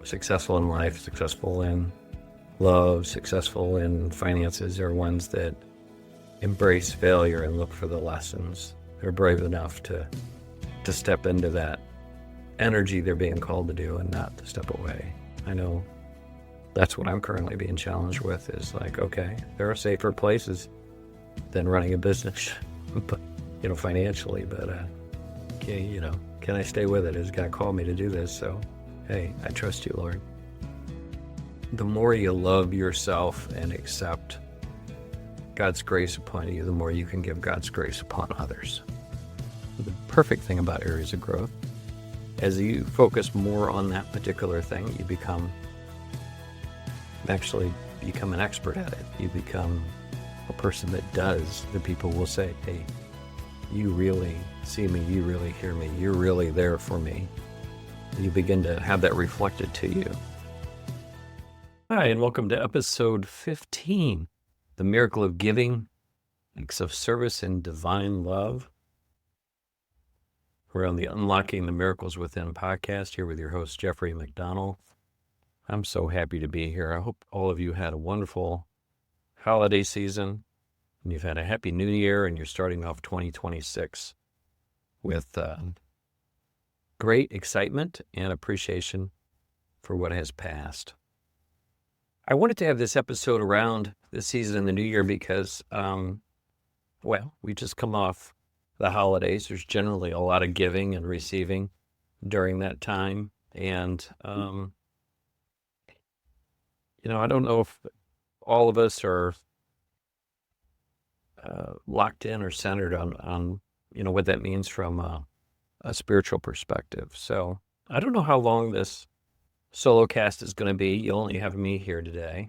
successful in life, successful in love, successful in finances are ones that embrace failure and look for the lessons. They're brave enough to step into that energy they're being called to do and not to step away. I know that's what I'm currently being challenged with, is like, okay, there are safer places than running a business, but, financially, but, can I stay with it? Has God called me to do this? So, hey, I trust you, Lord. The more you love yourself and accept God's grace upon you, the more you can give God's grace upon others. The perfect thing about areas of growth, as you focus more on that particular thing, you become an expert at it. You become a person that does. The people will say, hey, you really see me, you really hear me, you're really there for me. You begin to have that reflected to you. Hi, and welcome to episode 15, The Miracle of Giving, Acts of Service and Divine Love. We're on the Unlocking the Miracles Within podcast here with your host, Jeffrey McDonnell. I'm so happy to be here. I hope all of you had a wonderful holiday season, and you've had a happy new year, and you're starting off 2026 with great excitement and appreciation for what has passed. I wanted to have this episode around this season in the new year because, we just come off the holidays. There's generally a lot of giving and receiving during that time, and I don't know if all of us are locked in or centered on what that means from a spiritual perspective. So I don't know how long this solocast is going to be. You only have me here today,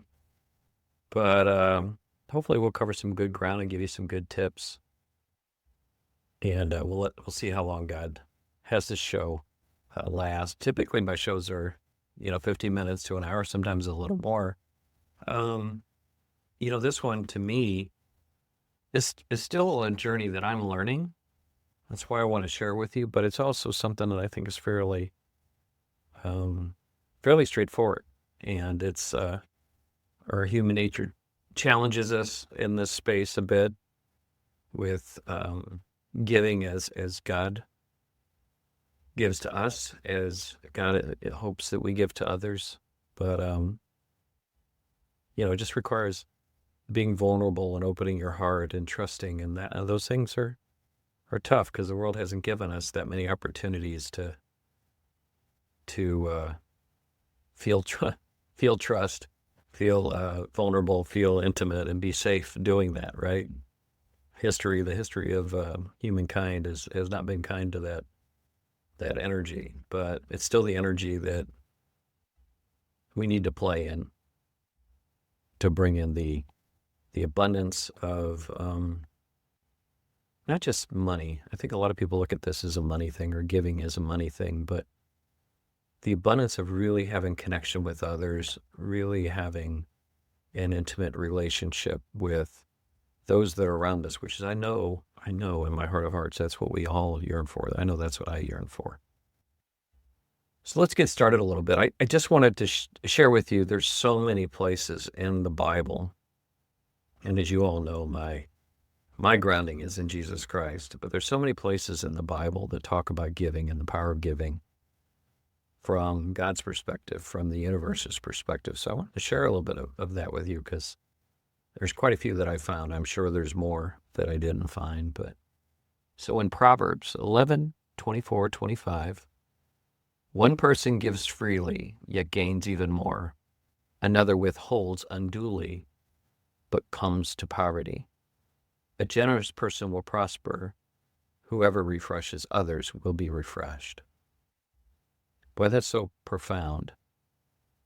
but hopefully we'll cover some good ground and give you some good tips. And we'll see how long God has this show last. Typically my shows are 15 minutes to an hour, sometimes a little more. This one to me is still a journey that I'm learning. That's why I want to share with you, but it's also something that I think is fairly straightforward. And it's our human nature challenges us in this space a bit with giving as God gives to us, as God hopes that we give to others. But, it just requires being vulnerable and opening your heart and trusting. And those things are tough because the world hasn't given us that many opportunities to feel trust, feel vulnerable, feel intimate, and be safe doing that, right? The history of humankind has not been kind to that energy, but it's still the energy that we need to play in to bring in the abundance of not just money. I think a lot of people look at this as a money thing, or giving as a money thing, but the abundance of really having connection with others, really having an intimate relationship with those that are around us, which is, I know in my heart of hearts, that's what we all yearn for. I know that's what I yearn for. So let's get started a little bit. I just wanted to share with you, there's so many places in the Bible, and as you all know, my grounding is in Jesus Christ, but there's so many places in the Bible that talk about giving and the power of giving from God's perspective, from the universe's perspective. So I want to share a little bit of that with you, because there's quite a few that I found. I'm sure there's more that I didn't find. But so in Proverbs 11:24-25, one person gives freely, yet gains even more. Another withholds unduly, but comes to poverty. A generous person will prosper. Whoever refreshes others will be refreshed. Boy, that's so profound.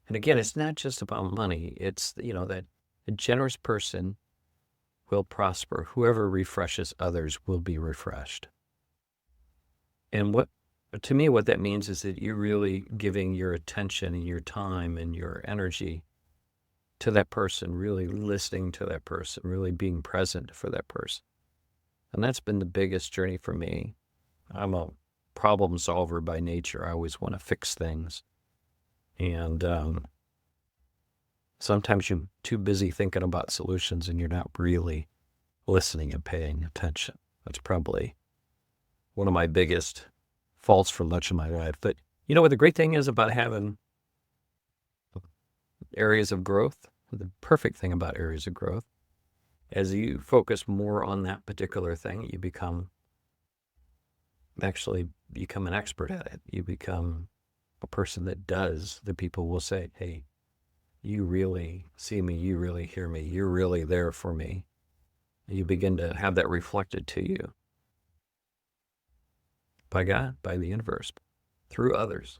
And again, it's not just about money. It's, that a generous person will prosper. Whoever refreshes others will be refreshed. And to me, what that means is that you're really giving your attention and your time and your energy to that person, really listening to that person, really being present for that person. And that's been the biggest journey for me. I'm a problem solver by nature. I always want to fix things. And sometimes you're too busy thinking about solutions and you're not really listening and paying attention. That's probably one of my biggest faults for much of my life. But you know what the great thing is about having areas of growth? The perfect thing about areas of growth, as you focus more on that particular thing, you actually become an expert at it. You become a person that does. The people will say, hey, you really see me, you really hear me, you're really there for me. You begin to have that reflected to you by God, by the universe, through others.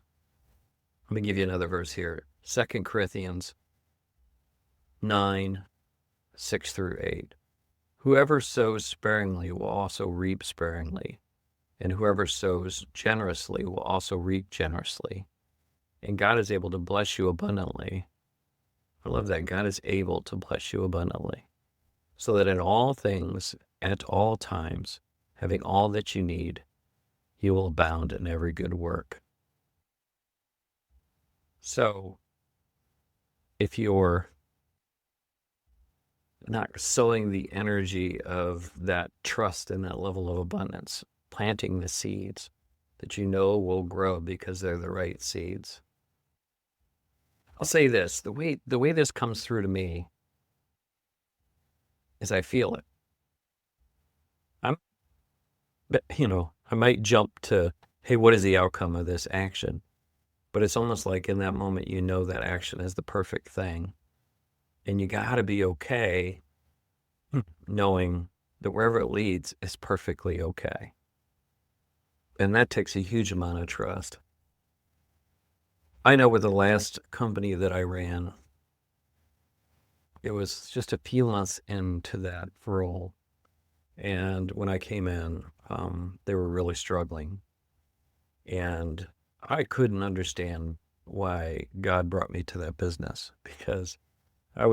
Let me give you another verse here. 2 Corinthians 9, 6 through 8. Whoever sows sparingly will also reap sparingly, and whoever sows generously will also reap generously. And God is able to bless you abundantly. I love that. God is able to bless you abundantly, so that in all things, at all times, having all that you need, you will abound in every good work. So, if you're not sowing the energy of that trust and that level of abundance, planting the seeds that you know will grow because they're the right seeds. I'll say this, the way this comes through to me is I feel it. I might jump to, hey, what is the outcome of this action? But it's almost like in that moment, you know that action is the perfect thing. And you got to be okay knowing that wherever it leads is perfectly okay. And that takes a huge amount of trust. I know with the last company that I ran, it was just a few months into that role. And when I came in, they were really struggling. And I couldn't understand why God brought me to that business, because I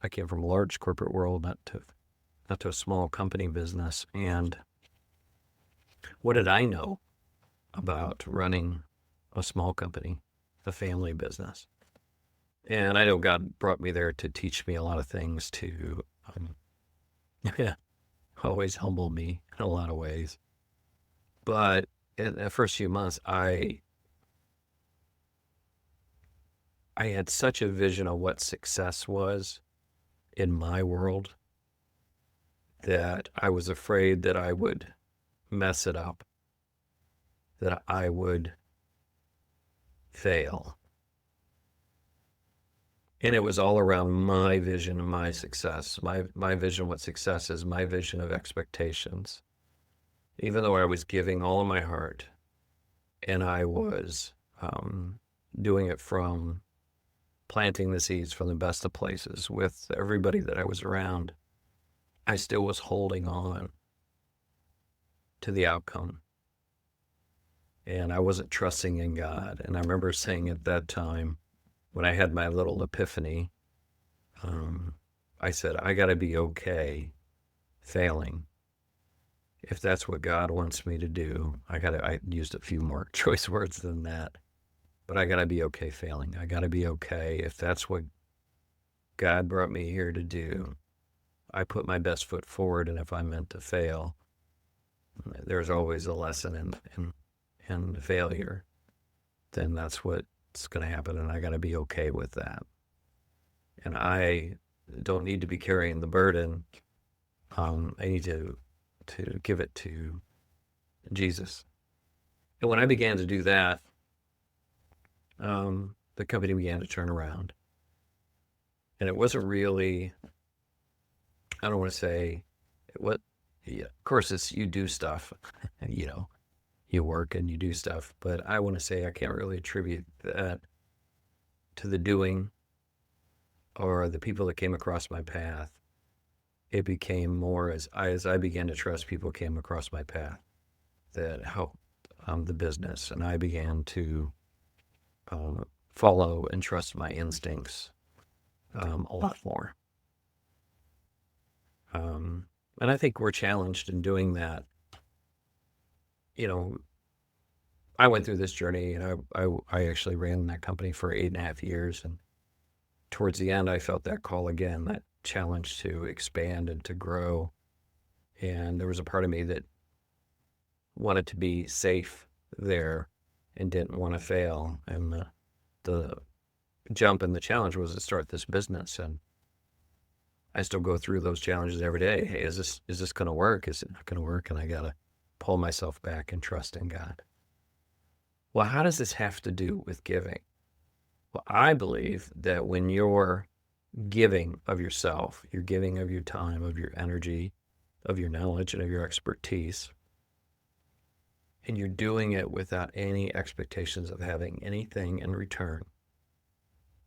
came from a large corporate world, not to a small company business. And what did I know about running a small company, a family business? And I know God brought me there to teach me a lot of things, to yeah, always humble me in a lot of ways. But in the first few months, I had such a vision of what success was in my world that I was afraid that I would mess it up, that I would fail. And it was all around my vision of my success, my vision of what success is, my vision of expectations. Even though I was giving all of my heart and I was doing it from planting the seeds from the best of places with everybody that I was around, I still was holding on to the outcome. And I wasn't trusting in God. And I remember saying at that time, when I had my little epiphany, I said, I got to be okay failing. If that's what God wants me to do, I used a few more choice words than that, but I got to be okay failing. I got to be okay. If that's what God brought me here to do, I put my best foot forward. And if I'm meant to fail, there's always a lesson in failure. Then that's what's going to happen. And I got to be okay with that. And I don't need to be carrying the burden. I need to give it to Jesus. And when I began to do that, the company began to turn around. And it wasn't really, I don't want to say, what, yeah, of course, it's you do stuff, you work and you do stuff. But I want to say I can't really attribute that to the doing or the people that came across my path. It became more as I began to trust people came across my path that helped the business. And I began to follow and trust my instincts a lot more. And I think we're challenged in doing that. I went through this journey, and I actually ran that company for 8.5 years. And towards the end, I felt that call again, that challenge to expand and to grow. And there was a part of me that wanted to be safe there and didn't want to fail. And the jump and the challenge was to start this business. And I still go through those challenges every day. Hey, is this going to work? Is it not going to work? And I got to pull myself back and trust in God. Well, how does this have to do with giving? Well, I believe that when you're giving of yourself, you're giving of your time, of your energy, of your knowledge, and of your expertise, and you're doing it without any expectations of having anything in return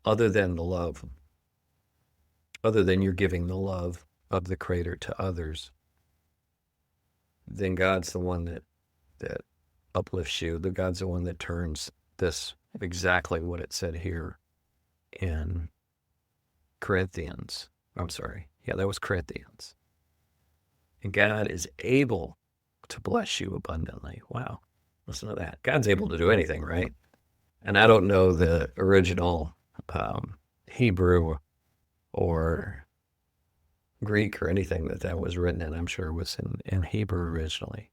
other than the love, other than you're giving the love of the Creator to others, then God's the one that uplifts you. The God's the one that turns this exactly what it said here in Corinthians. I'm sorry. Yeah, that was Corinthians. And God is able to bless you abundantly. Wow. Listen to that. God's able to do anything, right? And I don't know the original Hebrew or Greek or anything that was written in. I'm sure it was in Hebrew originally.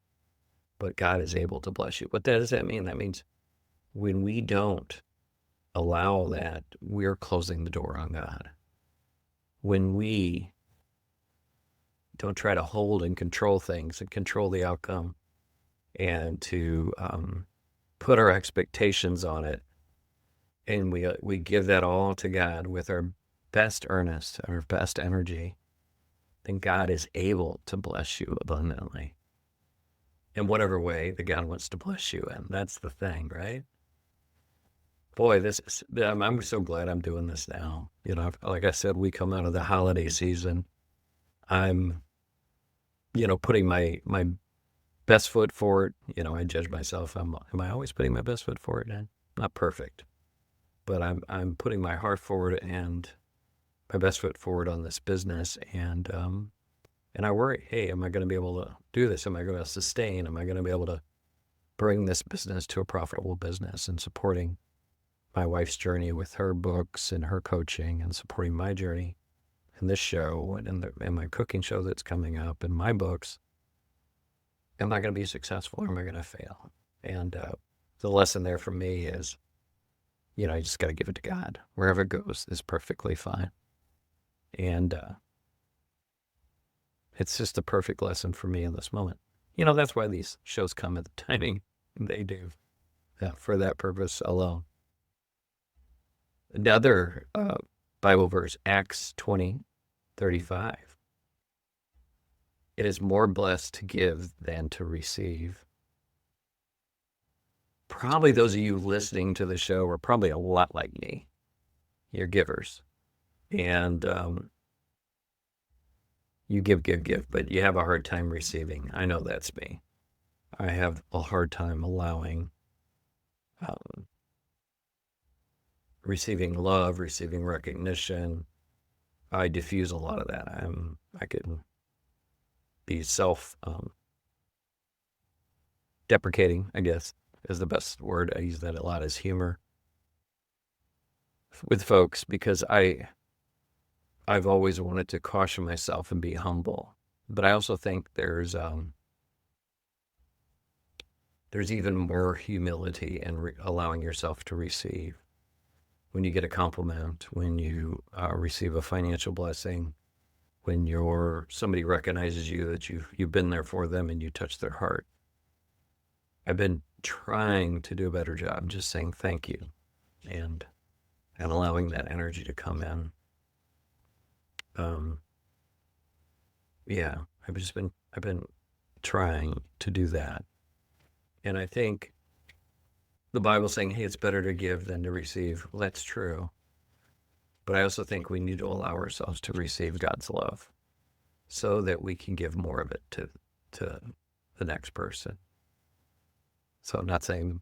But God is able to bless you. What does that mean? That means when we don't allow that, we're closing the door on God. When we don't try to hold and control things and control the outcome and to put our expectations on it, and we give that all to God with our best earnest, our best energy, then God is able to bless you abundantly in whatever way that God wants to bless you in. That's the thing, right? Boy, I'm so glad I'm doing this now. Like I said, we come out of the holiday season. I'm, putting my best foot forward. I judge myself. Am I always putting my best foot forward? Not perfect, but I'm putting my heart forward and my best foot forward on this business. And I worry, hey, am I going to be able to do this? Am I going to sustain? Am I going to be able to bring this business to a profitable business, and supporting my wife's journey with her books and her coaching, and supporting my journey in this show and my cooking show that's coming up and my books? Am I going to be successful, or am I going to fail? And the lesson there for me is, you just got to give it to God. Wherever it goes is perfectly fine. And it's just a perfect lesson for me in this moment. That's why these shows come at the timing they do, for that purpose alone. Another Bible verse, Acts 20:35. It is more blessed to give than to receive. Probably those of you listening to the show are probably a lot like me. You're givers. And you give, but you have a hard time receiving. I know that's me. I have a hard time allowing receiving love, receiving recognition. I diffuse a lot of that. I can be self-deprecating, I guess, is the best word. I use that a lot as humor with folks, because I've always wanted to caution myself and be humble. But I also think there's even more humility in allowing yourself to receive. When you get a compliment, when you receive a financial blessing, when somebody recognizes you, that you've been there for them and you touch their heart. I've been trying to do a better job just saying thank you and allowing that energy to come in. Yeah, I've been trying to do that. And I think the Bible's saying, hey, it's better to give than to receive. Well, that's true. But I also think we need to allow ourselves to receive God's love so that we can give more of it to the next person. So I'm not saying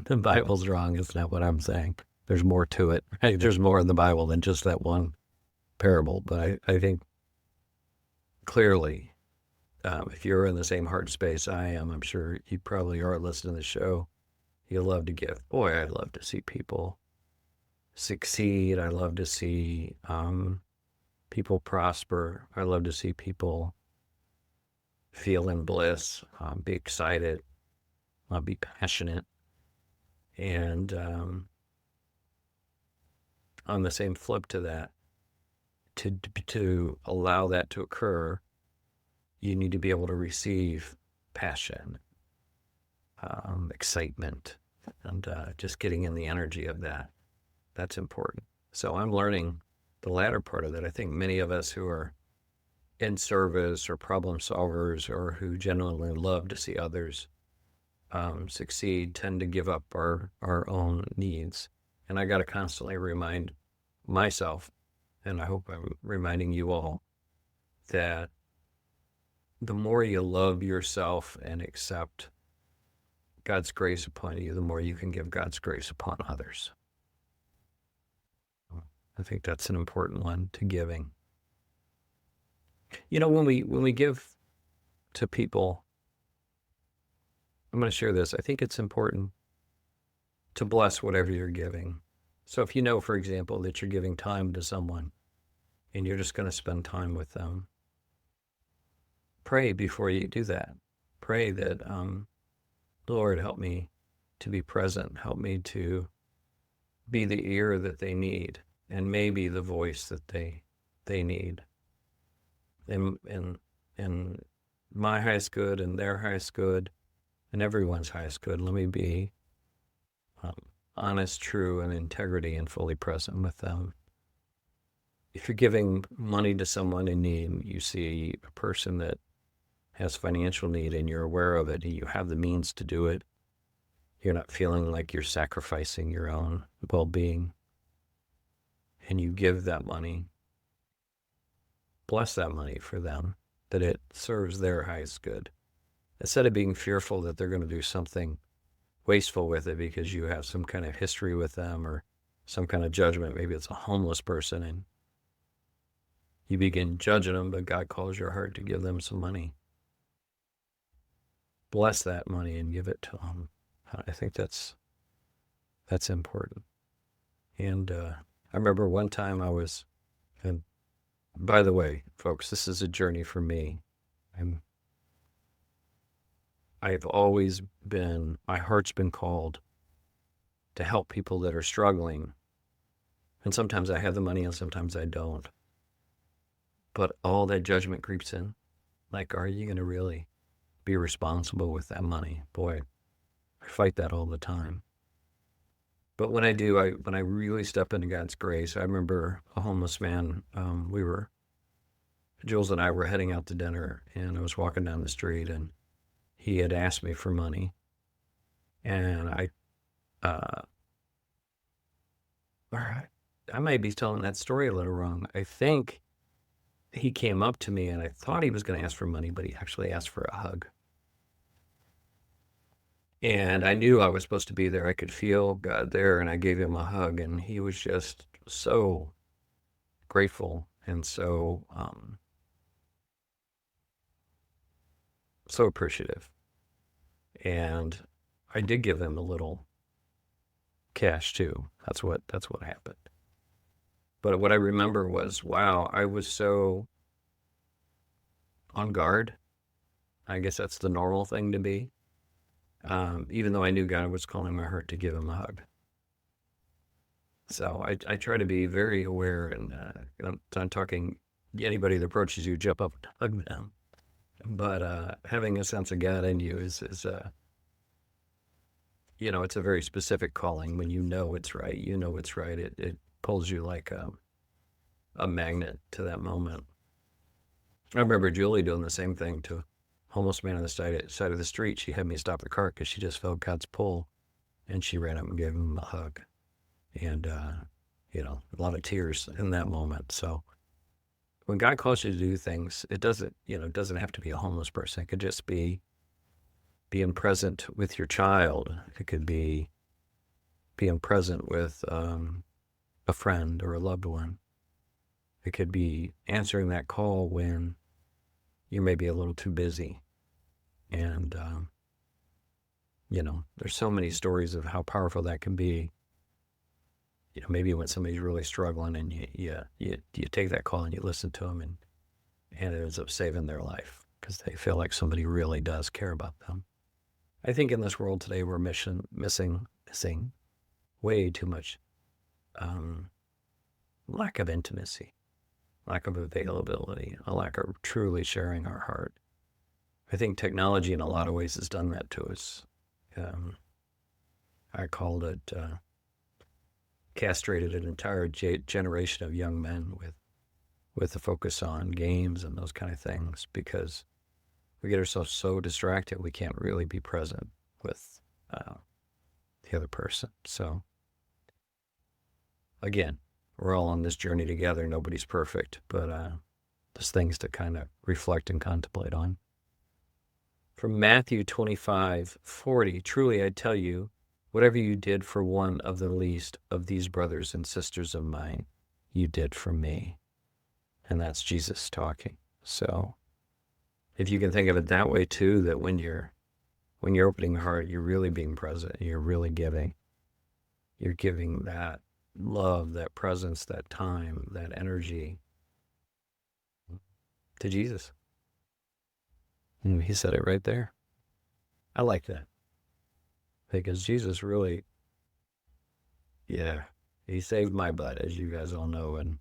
the Bible's wrong. It's not what I'm saying. There's more to it, right? There's more in the Bible than just that one parable. But I think clearly, if you're in the same heart space I am, I'm sure you probably are listening to the show, You love to give. Boy, I love to see people succeed. I love to see people prosper. I love to see people feel in bliss, be excited, be passionate. And on the same flip to that, to allow that to occur, you need to be able to receive passion, excitement, and just getting in the energy of that. That's important. So I'm learning the latter part of that. I think many of us who are in service or problem solvers or who genuinely love to see others succeed tend to give up our own needs. And I got to constantly remind myself, and I hope I'm reminding you all, that the more you love yourself and accept God's grace upon you, the more you can give God's grace upon others. I think that's an important one to giving. You know, when we give to people, I'm going to share this. I think it's important to bless whatever you're giving. So if you know, for example, that you're giving time to someone and you're just going to spend time with them, pray before you do that. Pray that, Lord, help me to be present. Help me to be the ear that they need and maybe the voice that they need. And my highest good and their highest good and everyone's highest good, let me be honest, true, and integrity and fully present with them. If you're giving money to someone in need, you see a person that has financial need and you're aware of it and you have the means to do it, you're not feeling like you're sacrificing your own well-being, and you give that money, bless that money for them, that it serves their highest good. Instead of being fearful that they're going to do something wasteful with it because you have some kind of history with them or some kind of judgment. Maybe it's a homeless person and you begin judging them, but God calls your heart to give them some money. Bless that money and give it to them. I think that's important. And I remember one time and by the way, folks, this is a journey for me. I've always been, my heart's been called to help people that are struggling. And sometimes I have the money and sometimes I don't. But all that judgment creeps in. Like, are you going to really be responsible with that money? Boy, I fight that all the time. But when I do, when I really step into God's grace, I remember a homeless man, Jules and I were heading out to dinner and I was walking down the street and he had asked me for money. And I might be telling that story a little wrong. I think he came up to me and I thought he was going to ask for money, but he actually asked for a hug. And I knew I was supposed to be there. I could feel God there, and I gave him a hug, and he was just so grateful and so appreciative. And I did give him a little cash too. That's what happened. But what I remember was, wow, I was so on guard. I guess that's the normal thing to be. Even though I knew God was calling my heart to give him a hug. So I try to be very aware, and I'm talking anybody that approaches you, jump up and hug them. But having a sense of God in you is it's a very specific calling. When you know it's right, it pulls you like a magnet to that moment. I remember Julie doing the same thing to a homeless man on the side of the street. She had me stop the car because she just felt God's pull, and she ran up and gave him a hug. And, a lot of tears in that moment. So when God calls you to do things, it doesn't have to be a homeless person. It could just be being present with your child. It could be being present with a friend or a loved one. It could be answering that call when you may be a little too busy. And there's so many stories of how powerful that can be. Maybe when somebody's really struggling and you take that call and you listen to them, and it ends up saving their life because they feel like somebody really does care about them. I think in this world today, we're missing way too much lack of intimacy, lack of availability, a lack of truly sharing our heart. I think technology in a lot of ways has done that to us. I called it castrated an entire generation of young men with a focus on games and those kind of things, because we get ourselves so distracted we can't really be present with the other person. So again, we're all on this journey together. Nobody's perfect, but there's things to kind of reflect and contemplate on. From Matthew 25:40, truly I tell you, whatever you did for one of the least of these brothers and sisters of mine, you did for me. And that's Jesus talking. So if you can think of it that way too, that when you're opening your heart, you're really being present, you're really giving. You're giving that love, that presence, that time, that energy to Jesus. And he said it right there. I like that. Because Jesus really, he saved my butt, as you guys all know. In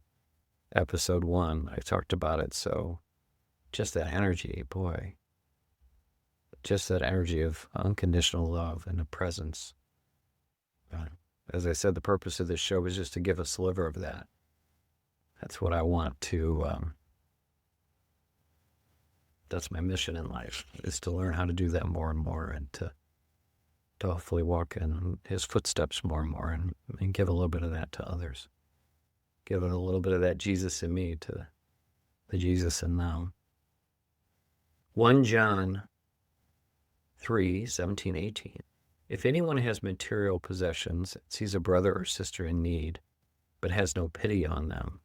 episode 1, I talked about it. So just that energy, boy, just that energy of unconditional love and a presence. As I said, the purpose of this show is just to give a sliver of that. That's what I want to, that's my mission in life, is to learn how to do that more and more, and to hopefully walk in his footsteps more and more, and give a little bit of that to others. Give it a little bit of that Jesus in me to the Jesus in them. 1 John 3:17-18. If anyone has material possessions, sees a brother or sister in need, but has no pity on them,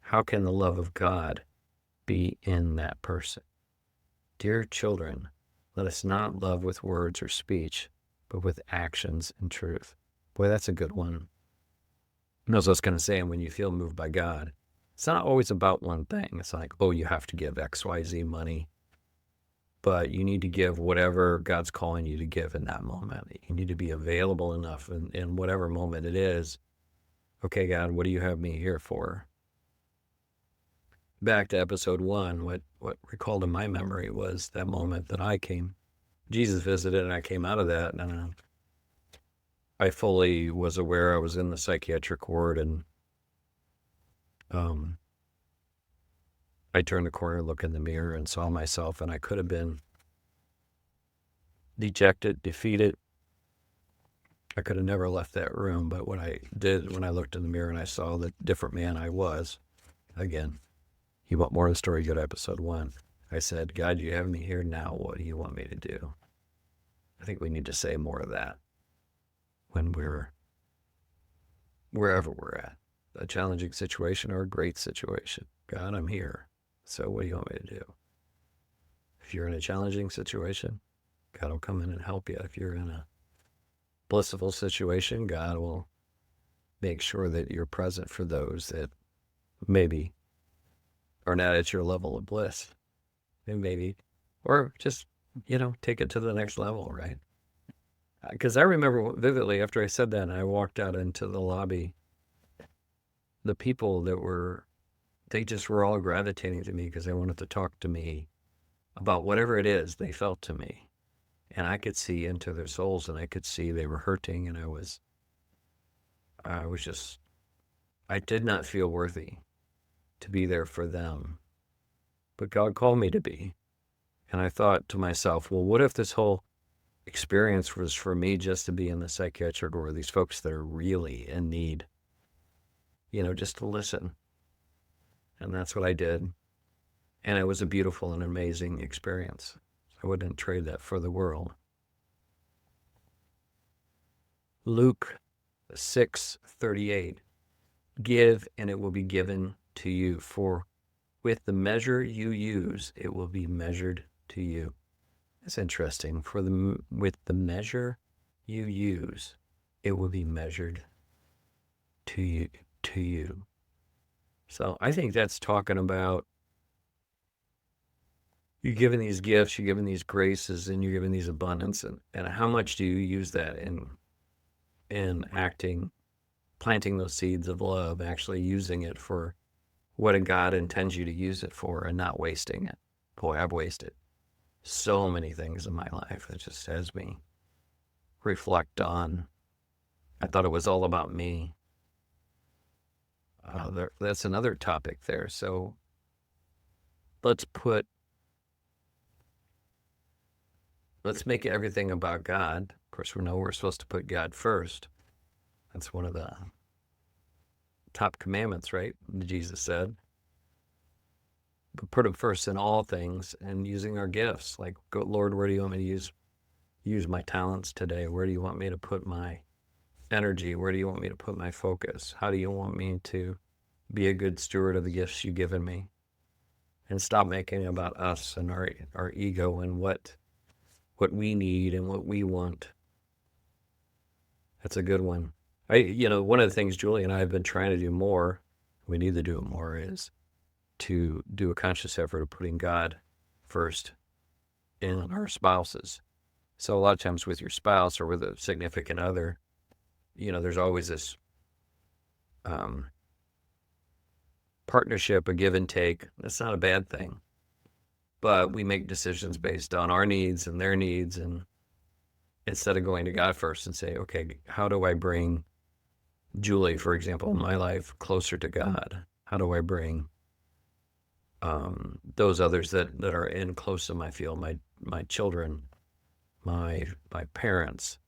how can the love of God be in that person? Dear children, let us not love with words or speech, but with actions and truth. Boy, that's a good one. And as I was going to say, and when you feel moved by God, it's not always about one thing. It's like, oh, you have to give XYZ money, but you need to give whatever God's calling you to give in that moment. You need to be available enough in whatever moment it is. Okay, God, what do you have me here for? Back to episode 1, what recalled in my memory was that moment that Jesus visited, and I came out of that, and I fully was aware I was in the psychiatric ward, and I turned the corner, looked in the mirror, and saw myself, and I could have been dejected, defeated. I could have never left that room, but what I did when I looked in the mirror and I saw the different man I was, again, you want more of the story, go to episode 1. I said, God, you have me here now. What do you want me to do? I think we need to say more of that when we're wherever we're at, a challenging situation or a great situation. God, I'm here. So what do you want me to do? If you're in a challenging situation, God will come in and help you. If you're in a blissful situation, God will make sure that you're present for those that maybe are not at your level of bliss. And maybe, or just, take it to the next level, right? Because I remember vividly after I said that, and I walked out into the lobby, the people they just were all gravitating to me because they wanted to talk to me about whatever it is they felt to me. And I could see into their souls, and I could see they were hurting, and I did not feel worthy to be there for them. But God called me to be. And I thought to myself, well, what if this whole experience was for me just to be in the psychiatric ward, these folks that are really in need, just to listen. And that's what I did. And it was a beautiful and amazing experience. I wouldn't trade that for the world. Luke 6:38. Give, and it will be given to you. For with the measure you use, it will be measured to you. That's interesting. With the measure you use, it will be measured to you. To you. So I think that's talking about you're given these gifts, you're given these graces, and you're given these abundance, and how much do you use that in acting, planting those seeds of love, actually using it for what God intends you to use it for, and not wasting it. Boy, I've wasted so many things in my life. It just has me reflect on. I thought it was all about me. That's another topic there. So let's make everything about God. Of course, we know we're supposed to put God first. That's one of the top commandments, right? Jesus said. But put him first in all things, and using our gifts. Like, Lord, where do you want me to use my talents today? Where do you want me to put my energy? Where do you want me to put my focus? How do you want me to be a good steward of the gifts you've given me? And stop making it about us and our ego and what we need and what we want. That's a good one. One of the things Julie and I have been trying to do more, we need to do it more, is to do a conscious effort of putting God first in our spouses. So a lot of times with your spouse or with a significant other, there's always this partnership, a give and take. That's not a bad thing. But we make decisions based on our needs and their needs, and instead of going to God first and say, okay, how do I bring Julie, for example, in my life closer to God? How do I bring those others that are in close to my field, my children, my parents?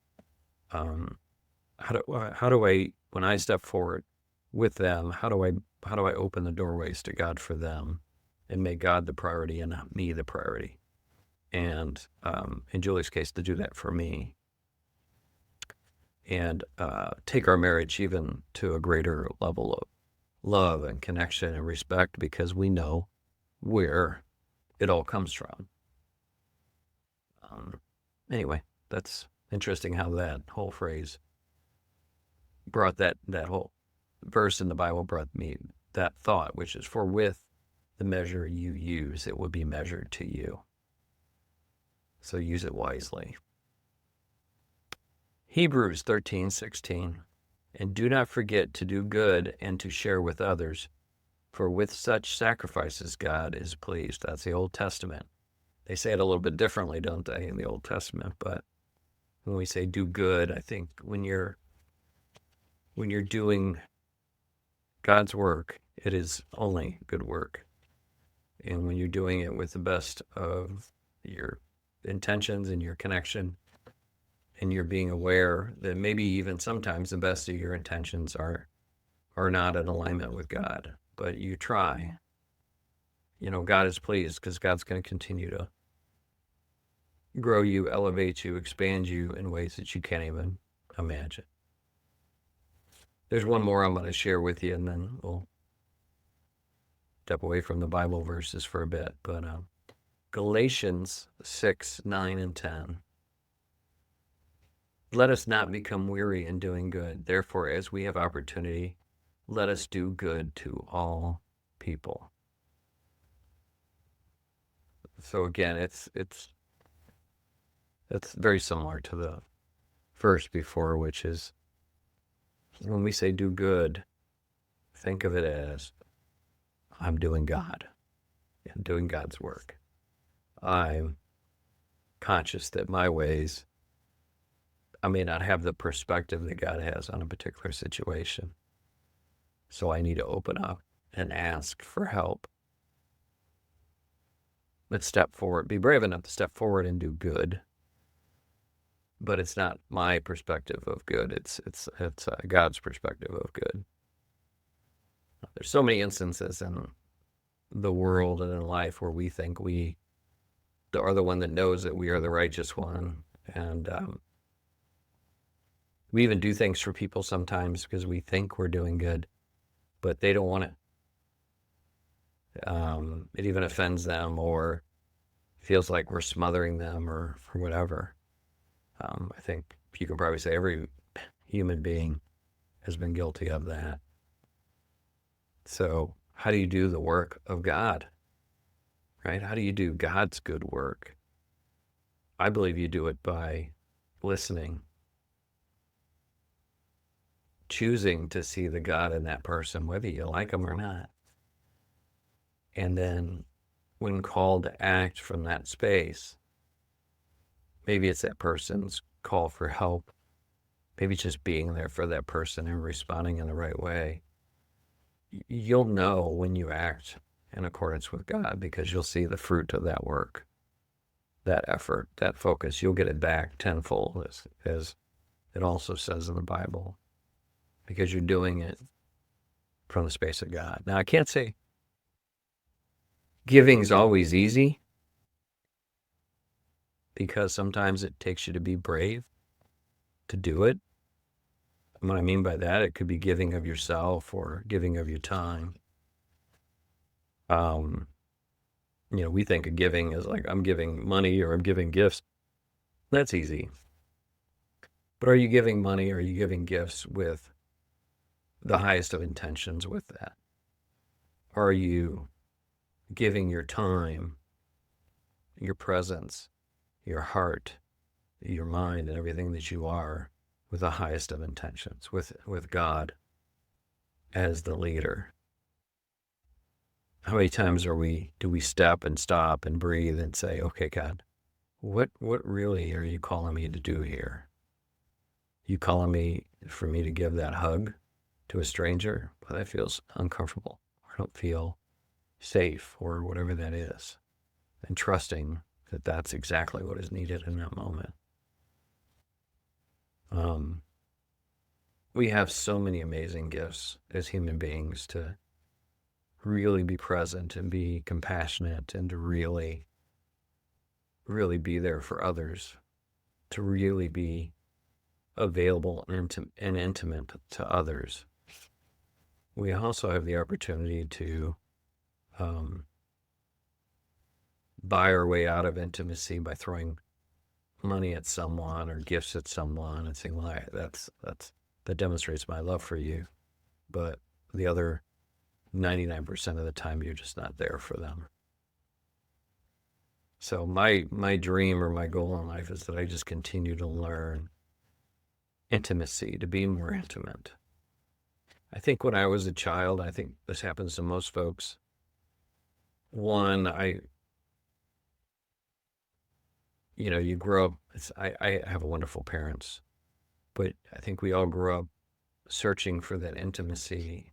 How do I, when I step forward with them, how do I open the doorways to God for them, and make God the priority and not me the priority? And in Julie's case, to do that for me, and take our marriage even to a greater level of love and connection and respect, because we know where it all comes from. Anyway, that's interesting how that whole phrase brought that whole verse in the Bible brought me that thought, which is, for with the measure you use, it will be measured to you. So use it wisely. Hebrews 13:16, and do not forget to do good and to share with others, for with such sacrifices God is pleased. That's the Old Testament. They say it a little bit differently, don't they, in the Old Testament? But when we say do good, I think when you're doing God's work, it is only good work. And when you're doing it with the best of your intentions and your connection, and you're being aware that maybe even sometimes the best of your intentions are not in alignment with God, but you try. God is pleased, because God's going to continue to grow you, elevate you, expand you in ways that you can't even imagine. There's one more I'm going to share with you, and then we'll step away from the Bible verses for a bit. But Galatians 6:9 and 10. Let us not become weary in doing good. Therefore, as we have opportunity, let us do good to all people. So again, it's very similar to the verse before, which is, when we say do good, think of it as, I'm doing God and doing God's work. I'm conscious that my ways, I may not have the perspective that God has on a particular situation. So I need to open up and ask for help. Let's step forward, be brave enough to step forward and do good. But it's not my perspective of good. It's God's perspective of good. There's so many instances in the world and in life where we think we are the one that knows that we are the righteous one. And we even do things for people sometimes because we think we're doing good, but they don't want it. It even offends them, or feels like we're smothering them, or whatever. I think you can probably say every human being has been guilty of that. So how do you do the work of God, right? How do you do God's good work? I believe you do it by listening, choosing to see the God in that person, whether you like them or not. And then when called to act from that space, maybe it's that person's call for help. Maybe it's just being there for that person and responding in the right way. You'll know when you act in accordance with God because you'll see the fruit of that work, that effort, that focus. You'll get it back tenfold, as it also says in the Bible, because you're doing it from the space of God. Now, I can't say giving's always easy because sometimes it takes you to be brave to do it. And what I mean by that, it could be giving of yourself or giving of your time. We think of giving as like I'm giving money or I'm giving gifts. That's easy. But are you giving money or are you giving gifts with the highest of intentions with that? Are you giving your time, your presence, your heart, your mind, and everything that you are with the highest of intentions, with God as the leader? How many times do we stop and breathe and say, okay, God, what really are you calling me to do here? You calling me for me to give that hug to a stranger? Well, that feels uncomfortable. I don't feel safe or whatever that is. And trusting that that's exactly what is needed in that moment. We have so many amazing gifts as human beings to really be present and be compassionate and to really, really be there for others, to really be available and intimate to others. We also have the opportunity to buy our way out of intimacy by throwing money at someone or gifts at someone and saying, well, that demonstrates my love for you. But the other 99% of the time, you're just not there for them. So my dream or my goal in life is that I just continue to learn intimacy, to be more intimate. I think when I was a child, I think this happens to most folks. One, you grow up. I have wonderful parents, but I think we all grew up searching for that intimacy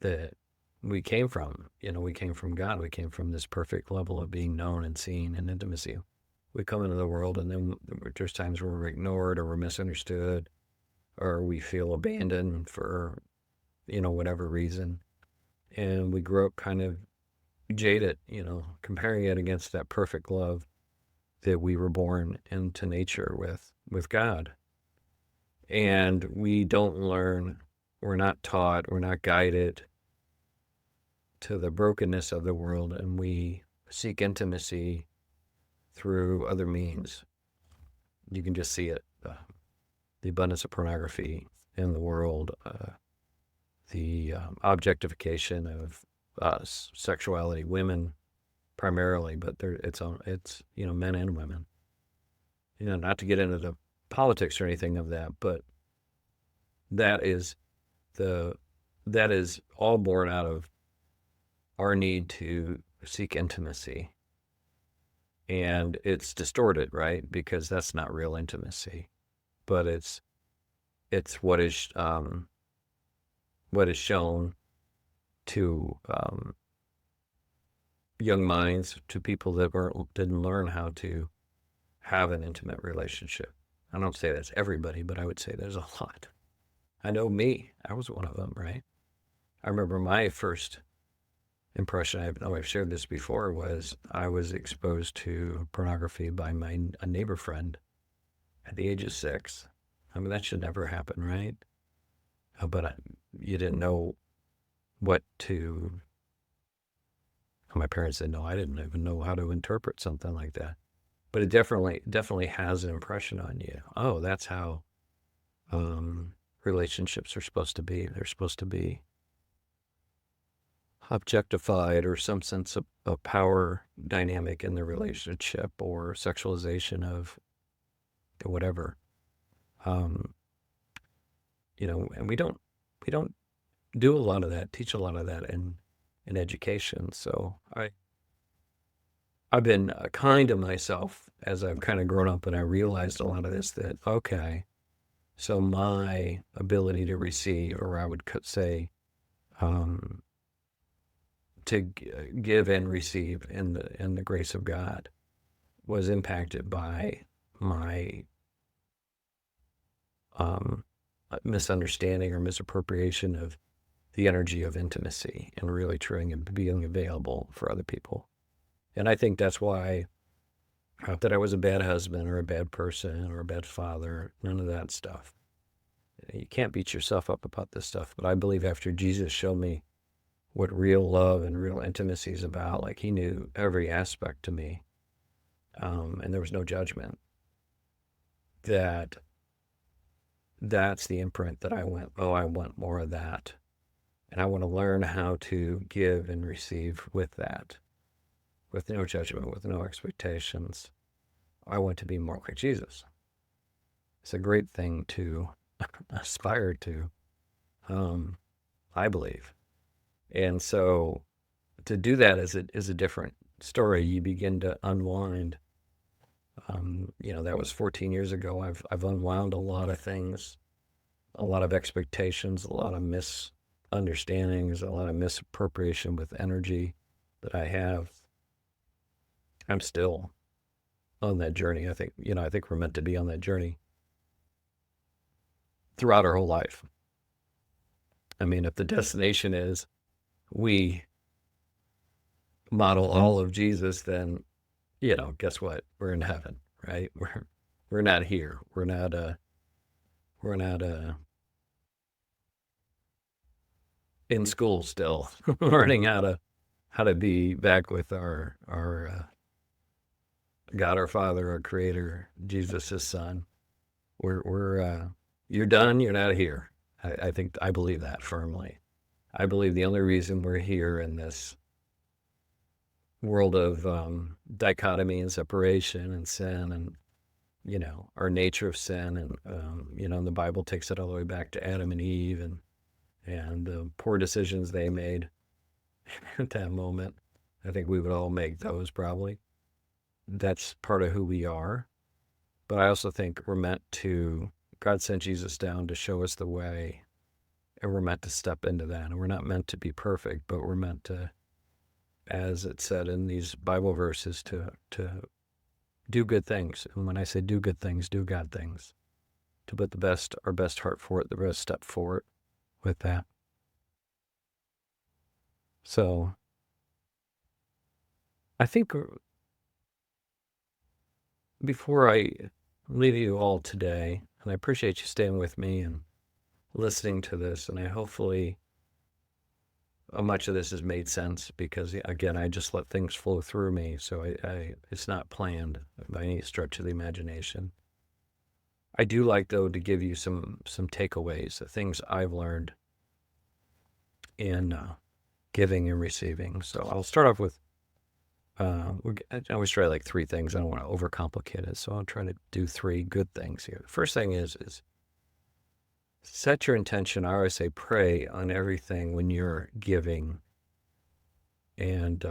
that we came from. We came from God. We came from this perfect level of being known and seen and intimacy. We come into the world, and then there's times where we're ignored or we're misunderstood, or we feel abandoned for whatever reason, and we grow up kind of jaded, comparing it against that perfect love that we were born into nature with God. And we don't learn, we're not taught, we're not guided to the brokenness of the world, and we seek intimacy through other means. You can just see it, the abundance of pornography in the world, the objectification of sexuality, women primarily, but it's men and women. Not to get into the politics or anything of that, but that is all born out of our need to seek intimacy. And it's distorted, right? Because that's not real intimacy, but it's what is shown to young minds, to people that didn't learn how to have an intimate relationship. I don't say that's everybody, but I would say there's a lot. I know me. I was one of them, right? I remember my first impression, I know I've shared this before, was I was exposed to pornography by a neighbor friend at the age of 6. I mean, that should never happen, right? But you didn't know what to... My parents said, no, I didn't even know how to interpret something like that. but it definitely has an impression on you. Oh, that's how relationships are supposed to be. They're supposed to be objectified, or some sense of a power dynamic in the relationship, or sexualization of whatever. Um, and we don't do a lot of that, teach a lot of that in education. So I've been kind to myself as I've kind of grown up, and I realized a lot of this, that okay, so my ability to receive, or I would say, um, to give and receive in the grace of God, was impacted by my um, misunderstanding or misappropriation of the energy of intimacy, and really trying and being available for other people. And I think that's why, not that I was a bad husband or a bad person or a bad father, none of that stuff. You can't beat yourself up about this stuff. But I believe after Jesus showed me what real love and real intimacy is about, like he knew every aspect to me, and there was no judgment, that that's the imprint that I went, oh, I want more of that. And I want to learn how to give and receive with that, with no judgment, with no expectations. I want to be more like Jesus. It's a great thing to aspire to, I believe. And so to do that is a different story. You begin to unwind. That was 14 years ago. I've unwound a lot of things, a lot of expectations, a lot of misunderstandings, a lot of misappropriation with energy that I have. I'm still on that journey. I think we're meant to be on that journey throughout our whole life. I mean, if the destination is we model all of Jesus, then guess what? We're in heaven, right? We're not here. We're not in school still, learning how to be back with our God, our Father, our Creator, Jesus, His Son. We're you're done. You're not here. I believe that firmly. I believe the only reason we're here in this world of dichotomy and separation and sin, and our nature of sin, and and the Bible takes it all the way back to Adam and Eve, and the poor decisions they made at that moment. I think we would all make those, probably. That's part of who we are. But I also think God sent Jesus down to show us the way, and we're meant to step into that. And we're not meant to be perfect, but we're meant to, as it said in these Bible verses, to do good things. And when I say do good things, do God things. To put our best heart for it, the best step forward with that. So I think before I leave you all today, and I appreciate you staying with me and listening to this, and I hopefully much of this has made sense, because again, I just let things flow through me, so it's not planned by any stretch of the imagination. I do like, though, to give you some takeaways, the things I've learned in giving and receiving. So I'll start off with I always try like three things. I don't want to overcomplicate it, so I'll try to do three good things here. The first thing is set your intention. I always say pray on everything when you're giving, and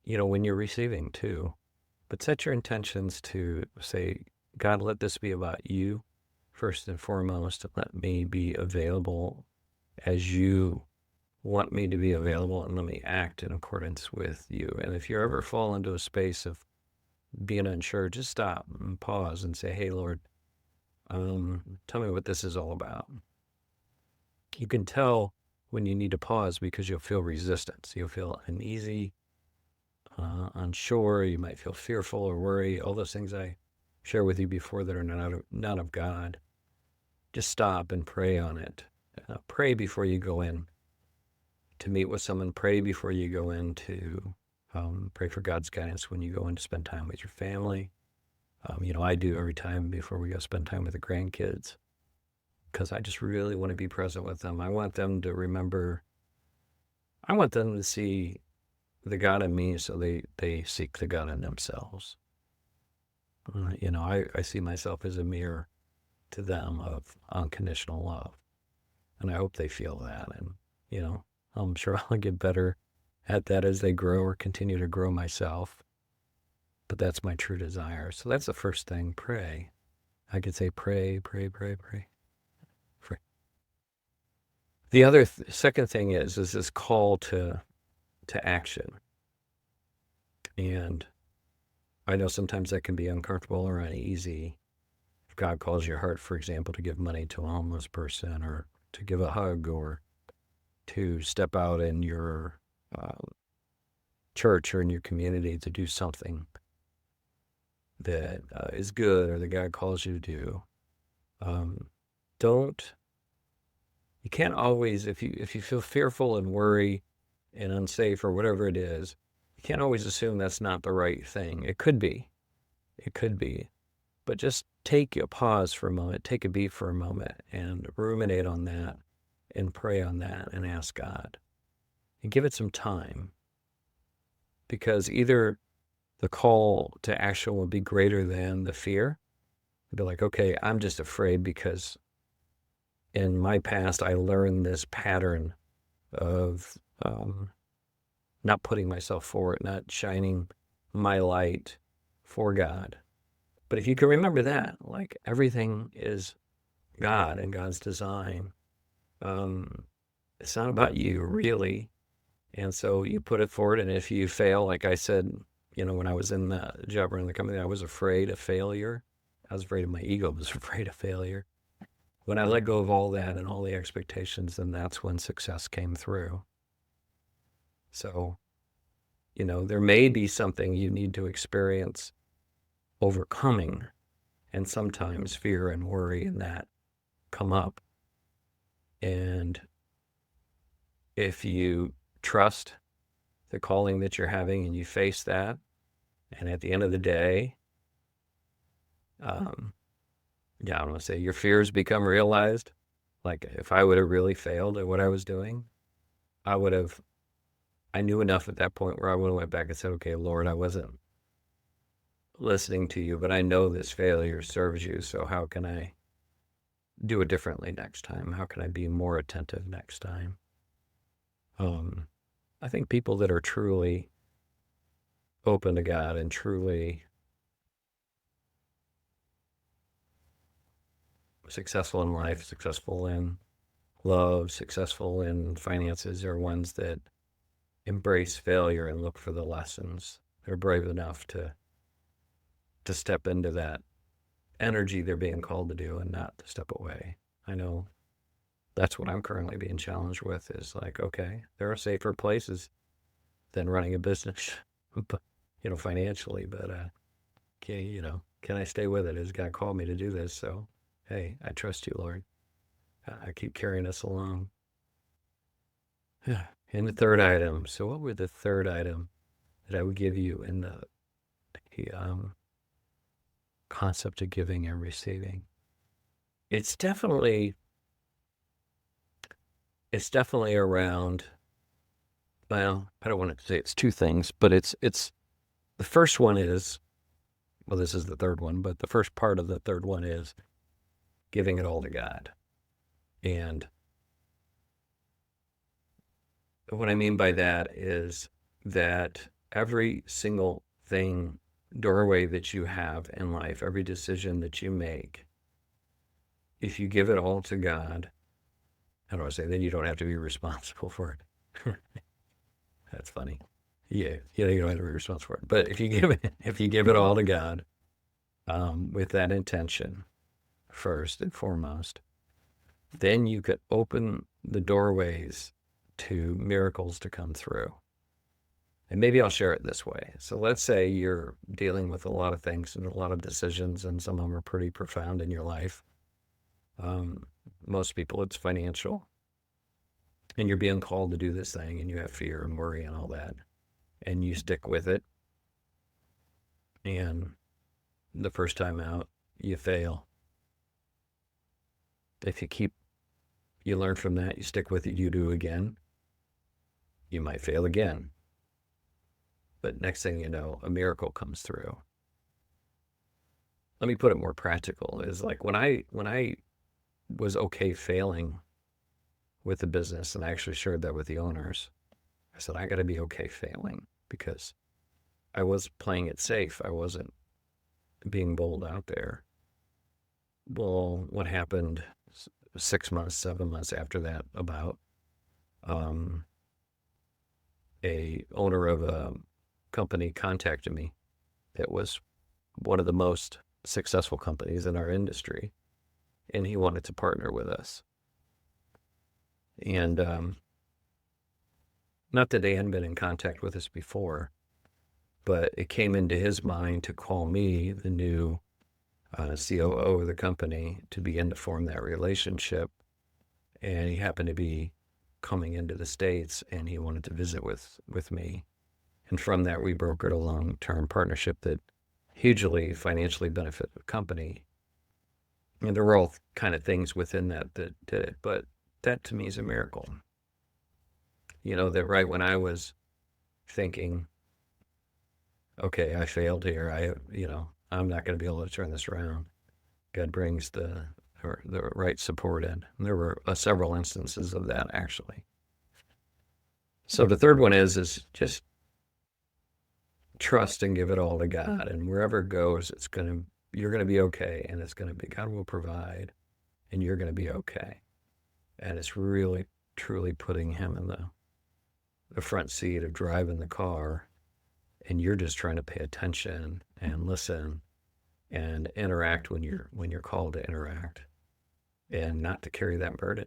when you're receiving too. But set your intentions to say, God, let this be about you first and foremost. Let me be available as you want me to be available, and let me act in accordance with you. And if you ever fall into a space of being unsure, just stop and pause and say, hey, Lord, tell me what this is all about. You can tell when you need to pause, because you'll feel resistance. You'll feel uneasy, unsure. You might feel fearful or worry. All those things I share with you before that are not of God. Just stop and pray on it. Pray before you go in to meet with someone. Pray before you go in to Pray for God's guidance when you go in to spend time with your family. I do every time before we go spend time with the grandkids, because I just really want to be present with them. I want them to remember, I want them to see the God in me so they seek the God in themselves. I see myself as a mirror to them of unconditional love. And I hope they feel that. And, I'm sure I'll get better at that as they grow or continue to grow myself. But that's my true desire. So that's the first thing. Pray. I could say pray, pray, pray, pray. Pray. The other second thing is this call to action. And I know sometimes that can be uncomfortable or uneasy. If God calls your heart, for example, to give money to a homeless person, or to give a hug, or to step out in your church or in your community to do something that is good, or that God calls you to do, you can't always, if you feel fearful and worry and unsafe or whatever it is, you can't always assume that's not the right thing. It could be, but just take a pause for a moment, take a beat for a moment, and ruminate on that, and pray on that, and ask God, and give it some time, because either the call to action will be greater than the fear. Be like, okay, I'm just afraid because in my past I learned this pattern of not putting myself forward, not shining my light for God. But if you can remember that, like, everything is God and God's design. It's not about you, really. And so you put it forward, and if you fail, like I said, when I was in the job running the company, I was afraid of failure. I was afraid of my ego, I was afraid of failure. When I let go of all that and all the expectations, then that's when success came through. So, there may be something you need to experience overcoming, and sometimes fear and worry and that come up. And if you trust the calling that you're having and you face that, and at the end of the day, I don't want to say your fears become realized. Like, if I would have really failed at what I was doing, I knew enough at that point where I would have went back and said, okay, Lord, I wasn't listening to you, but I know this failure serves you. So how can I do it differently next time? How can I be more attentive next time? I think people that are truly open to God and truly successful in life, successful in love, successful in finances, are ones that embrace failure and look for the lessons. They're brave enough to step into that energy they're being called to do and not to step away. I know that's what I'm currently being challenged with, is like, okay, there are safer places than running a business, but, financially, but, can I stay with it? Has God called me to do this? So, hey, I trust you, Lord. I keep carrying us along. And the third item. So what would the third item that I would give you in the concept of giving and receiving? It's definitely around, well, I don't want to say it's two things, but it's the first one is, well, this is the third one, but the first part of the third one is giving it all to God. And what I mean by that is that every single thing, doorway that you have in life, every decision that you make, if you give it all to God, how do I say, then you don't have to be responsible for it. That's funny. Yeah, you don't have to be responsible for it. But if you give it all to God, with that intention first and foremost, then you could open the doorways to miracles to come through. And maybe I'll share it this way. So let's say you're dealing with a lot of things and a lot of decisions, and some of them are pretty profound in your life. Most people, it's financial. And you're being called to do this thing, and you have fear and worry and all that. and you stick with it. And the first time out, you fail. If you learn from that, you stick with it, you do again, you might fail again. But next thing you know, a miracle comes through. Let me put it more practical, is like when I was okay failing with the business, and I actually shared that with the owners, I said, I got to be okay failing, because I was playing it safe. I wasn't being bold out there. Well, what happened 6 months, 7 months after that, about a owner of a company contacted me that was one of the most successful companies in our industry, and he wanted to partner with us. And not that they hadn't been in contact with us before, but it came into his mind to call me, the new COO of the company, to begin to form that relationship. And he happened to be coming into the States, and he wanted to visit with me. And from that, we brokered a long-term partnership that hugely financially benefited the company. And there were all kind of things within that did it. But that to me is a miracle. That right when I was thinking, okay, I failed here, I'm not going to be able to turn this around, God brings the right support in. And there were several instances of that, actually. So the third one is just trust and give it all to God, and wherever it goes, you're going to be okay, and God will provide, and you're going to be okay. And it's really truly putting him in the front seat of driving the car, and you're just trying to pay attention and listen and interact when you're called to interact, and not to carry that burden.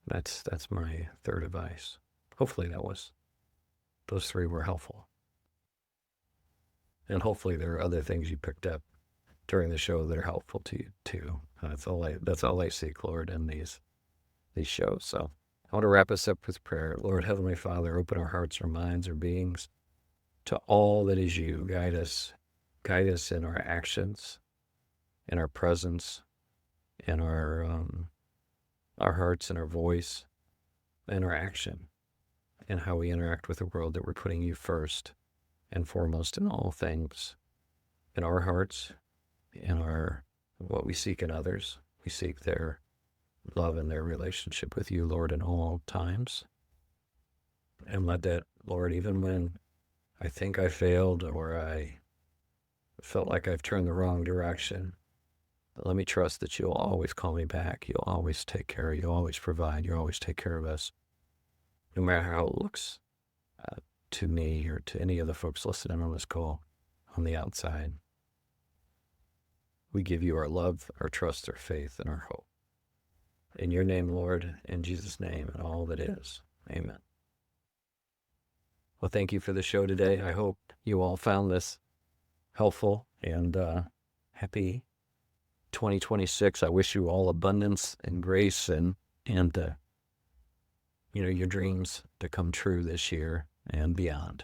That's my third advice. Hopefully those three were helpful. And hopefully there are other things you picked up during the show that are helpful to you too. That's all I seek, Lord, in these shows. So I want to wrap us up with prayer. Lord, Heavenly Father, open our hearts, our minds, our beings to all that is you. Guide us in our actions, in our presence, in our hearts and our voice, and our action, and how we interact with the world, that we're putting you first and foremost in all things, in our hearts, in what we seek in others. We seek their love and their relationship with you, Lord, in all times. And let that, Lord, even when I think I failed or I felt like I've turned the wrong direction, let me trust that you'll always call me back. You'll always take care. You'll always provide. You'll always take care of us, no matter how it looks to me or to any of the folks listening on this call on the outside. We give you our love, our trust, our faith, and our hope. In your name, Lord, in Jesus' name, and all that is. Amen. Well, thank you for the show today. I hope you all found this helpful, and happy 2026. I wish you all abundance and grace, and your dreams to come true this year and beyond.